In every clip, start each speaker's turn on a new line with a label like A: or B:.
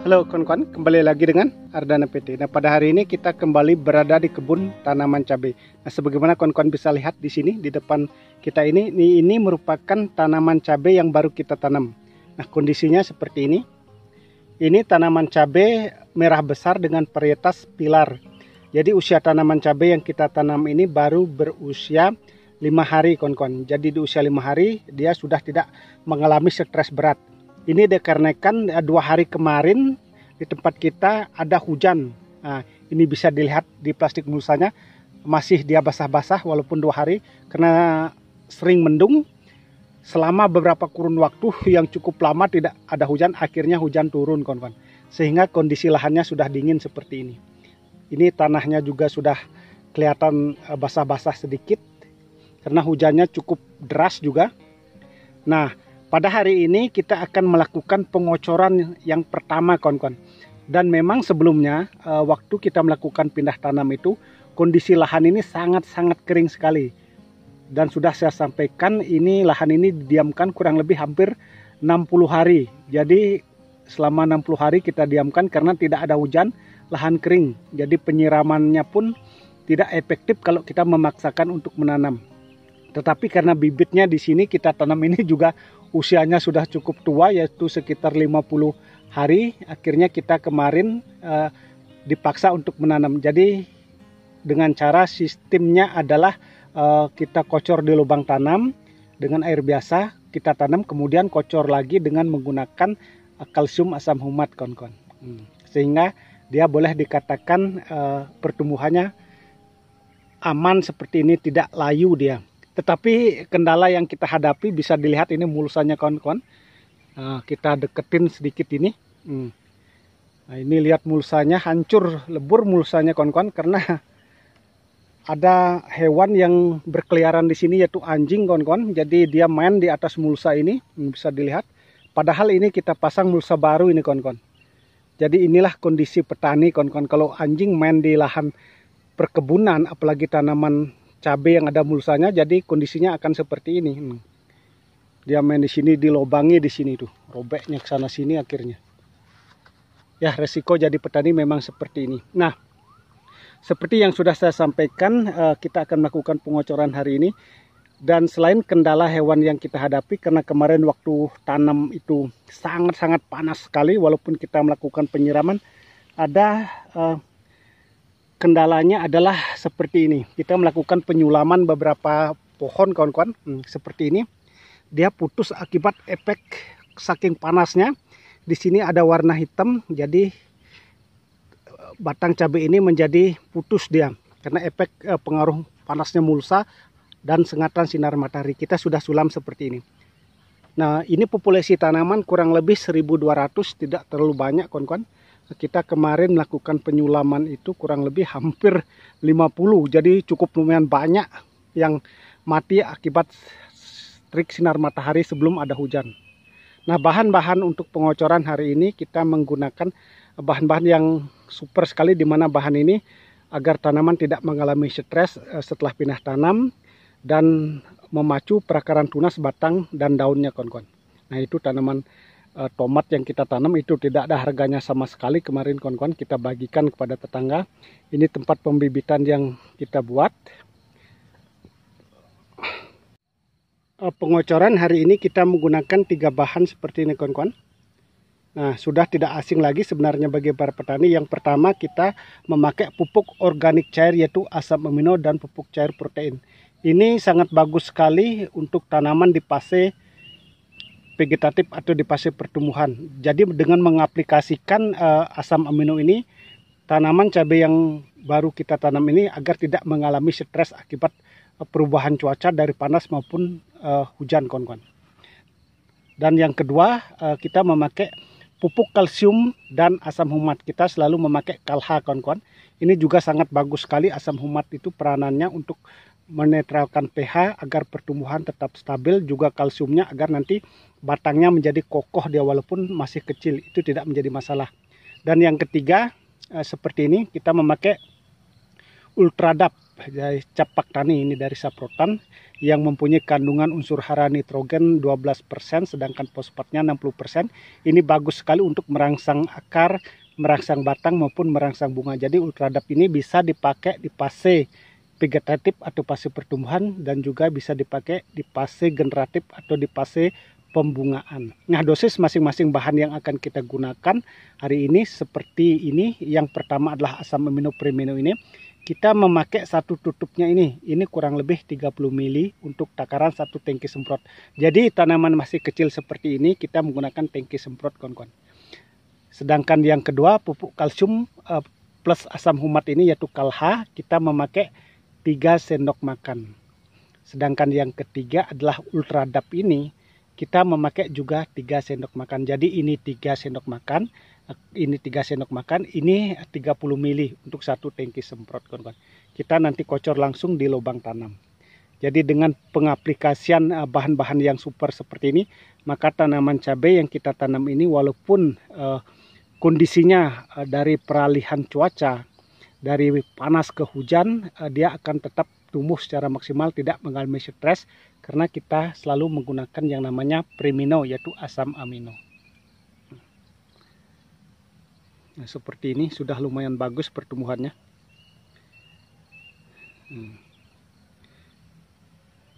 A: Halo kawan-kawan, kembali lagi dengan Ardana PT. Nah, pada hari ini kita kembali berada di kebun tanaman cabai. Nah, sebagaimana kawan-kawan bisa lihat di sini di depan kita ini merupakan tanaman cabai yang baru kita tanam. Nah, kondisinya seperti ini. Ini tanaman cabai merah besar dengan varietas pilar. Jadi usia tanaman cabai yang kita tanam ini baru berusia 5 hari kawan-kawan. Jadi di usia 5 hari dia sudah tidak mengalami stres berat. Ini dikarenakan 2 hari kemarin di tempat kita ada hujan. Nah, ini bisa dilihat di plastik mulsanya masih dia basah-basah walaupun 2 hari karena sering mendung. Selama beberapa kurun waktu yang cukup lama tidak ada hujan, akhirnya hujan turun kawan-kawan. Sehingga kondisi lahannya sudah dingin seperti ini. Ini tanahnya juga sudah kelihatan basah-basah sedikit karena hujannya cukup deras juga. Nah, pada hari ini kita akan melakukan pengocoran yang pertama kawan-kawan. Dan memang sebelumnya waktu kita melakukan pindah tanam itu kondisi lahan ini sangat-sangat kering sekali. Dan sudah saya sampaikan ini lahan ini didiamkan kurang lebih hampir 60 hari. Jadi selama 60 hari kita diamkan karena tidak ada hujan, lahan kering. Jadi penyiramannya pun tidak efektif kalau kita memaksakan untuk menanam. Tetapi karena bibitnya di sini kita tanam ini juga usianya sudah cukup tua, yaitu sekitar 50 hari. Akhirnya kita kemarin dipaksa untuk menanam. Jadi dengan cara sistemnya adalah kita kocor di lubang tanam dengan air biasa, kita tanam kemudian kocor lagi dengan menggunakan kalsium asam humat kawan-kawan. Sehingga dia boleh dikatakan pertumbuhannya aman seperti ini, tidak layu dia. Tetapi kendala yang kita hadapi bisa dilihat ini mulsanya kawan-kawan. Kita deketin sedikit ini. Nah, ini lihat mulsanya hancur lebur mulsanya kawan-kawan karena ada hewan yang berkeliaran di sini yaitu anjing kawan-kawan. Jadi dia main di atas mulsa ini bisa dilihat. Padahal ini kita pasang mulsa baru ini kawan-kawan. Jadi inilah kondisi petani kawan-kawan. Kalau anjing main di lahan perkebunan apalagi tanaman cabai yang ada mulsanya, jadi kondisinya akan seperti ini. Dia main di sini, dilobangi di sini tuh, robeknya ke sana sini akhirnya. Ya, resiko jadi petani memang seperti ini. Nah, seperti yang sudah saya sampaikan, kita akan melakukan pengocoran hari ini. Dan selain kendala hewan yang kita hadapi, karena kemarin waktu tanam itu sangat-sangat panas sekali, walaupun kita melakukan penyiraman, ada kendalanya adalah seperti ini. Kita melakukan penyulaman beberapa pohon kawan-kawan seperti ini. Dia putus akibat efek saking panasnya. Di sini ada warna hitam, jadi batang cabai ini menjadi putus dia karena efek pengaruh panasnya mulsa dan sengatan sinar matahari. Kita sudah sulam seperti ini. Nah, ini populasi tanaman kurang lebih 1.200, tidak terlalu banyak kawan-kawan. Kita kemarin melakukan penyulaman itu kurang lebih hampir 50. Jadi cukup lumayan banyak yang mati akibat terik sinar matahari sebelum ada hujan. Nah, bahan-bahan untuk pengocoran hari ini kita menggunakan bahan-bahan yang super sekali, di mana bahan ini agar tanaman tidak mengalami stres setelah pindah tanam dan memacu perakaran tunas batang dan daunnya kawan-kawan. Nah, itu tanaman tomat yang kita tanam itu tidak ada harganya sama sekali. Kemarin kawan-kawan kita bagikan kepada tetangga. Ini tempat pembibitan yang kita buat. Pengocoran hari ini kita menggunakan 3 bahan seperti ini kawan-kawan. Nah, sudah tidak asing lagi sebenarnya bagi para petani. Yang pertama kita memakai pupuk organik cair yaitu asam amino dan pupuk cair protein. Ini sangat bagus sekali untuk tanaman di fase vegetatif atau di fase pertumbuhan. Jadi dengan mengaplikasikan asam amino ini, tanaman cabai yang baru kita tanam ini agar tidak mengalami stres akibat perubahan cuaca dari panas maupun hujan kawan-kawan. Dan yang kedua kita memakai pupuk kalsium dan asam humat. Kita selalu memakai kalha kawan-kawan. Ini juga sangat bagus sekali. Asam humat itu peranannya untuk menetralkan pH agar pertumbuhan tetap stabil, juga kalsiumnya agar nanti batangnya menjadi kokoh dia walaupun masih kecil, itu tidak menjadi masalah. Dan yang ketiga seperti ini kita memakai Ultradap. dari capak tani ini dari saprotan yang mempunyai kandungan unsur hara nitrogen 12%, sedangkan fosfatnya 60%. Ini bagus sekali untuk merangsang akar, merangsang batang maupun merangsang bunga. Jadi Ultradap ini bisa dipakai di fase vegetatif atau fase pertumbuhan, dan juga bisa dipakai di fase generatif atau di fase pembungaan. Nah, dosis masing-masing bahan yang akan kita gunakan hari ini seperti ini. Yang pertama adalah asam amino premino ini. Kita memakai satu tutupnya ini kurang lebih 30 ml untuk takaran satu tangki semprot. Jadi tanaman masih kecil seperti ini kita menggunakan tangki semprot, kawan-kawan. Sedangkan yang kedua, pupuk kalsium plus asam humat ini yaitu Kalha, kita memakai 3 sendok makan. Sedangkan yang ketiga adalah Ultradap ini kita memakai juga 3 sendok makan. Jadi ini 3 sendok makan, ini 3 sendok makan, ini 30 ml untuk satu tangki semprot, kawan-kawan. Kita nanti kocor langsung di lubang tanam. Jadi dengan pengaplikasian bahan-bahan yang super seperti ini, maka tanaman cabai yang kita tanam ini walaupun kondisinya dari peralihan cuaca dari panas ke hujan, dia akan tetap tumbuh secara maksimal, tidak mengalami stres, karena kita selalu menggunakan yang namanya premino, yaitu asam amino. Nah, seperti ini sudah lumayan bagus pertumbuhannya.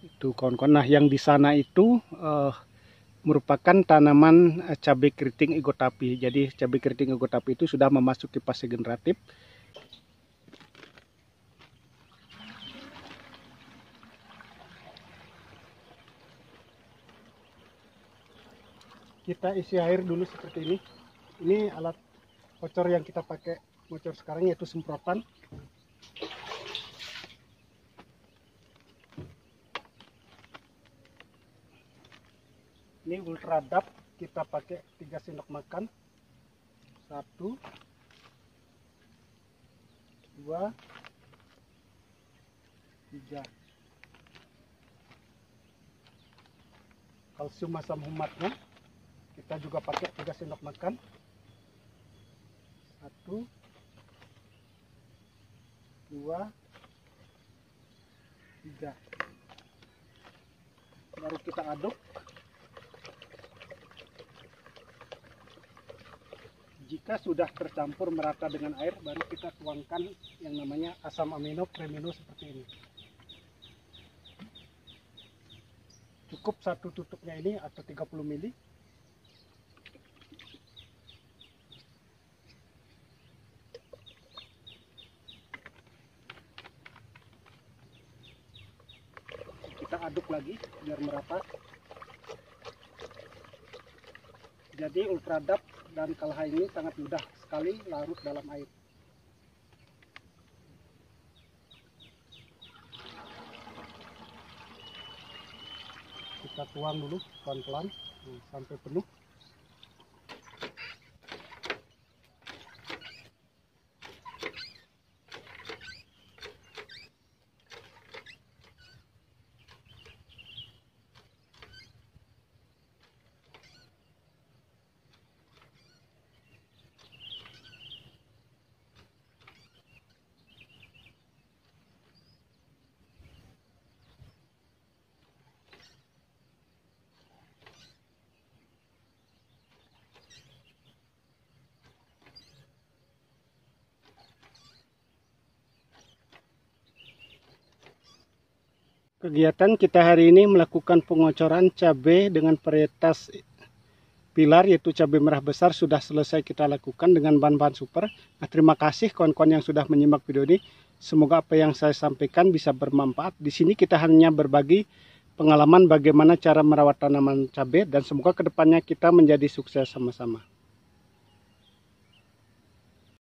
A: Itu kawan-kawan. Nah, yang di sana itu merupakan tanaman cabai keriting Egotapi. Jadi cabai keriting Egotapi itu sudah memasuki fase generatif. Kita isi air dulu seperti ini. Ini alat kocor yang kita pakai kocor sekarang, yaitu semprotan. Ini Ultradap kita pakai 3 sendok makan. 1, 2, 3. Kalsium asam humatnya kita juga pakai 3 sendok makan. 1, 2, 3. Baru kita aduk. Jika sudah tercampur merata dengan air, baru kita tuangkan yang namanya asam amino premino seperti ini. Cukup satu tutupnya ini atau 30 ml. Kita aduk lagi biar merata. Jadi Ultradap dan Kalha ini sangat mudah sekali larut dalam air. Kita tuang dulu pelan-pelan sampai penuh. Kegiatan kita hari ini melakukan pengocoran cabai dengan varietas pilar, yaitu cabai merah besar, sudah selesai kita lakukan dengan bahan-bahan super. Nah, terima kasih kawan-kawan yang sudah menyimak video ini. Semoga apa yang saya sampaikan bisa bermanfaat. Di sini kita hanya berbagi pengalaman bagaimana cara merawat tanaman cabai, dan semoga kedepannya kita menjadi sukses sama-sama.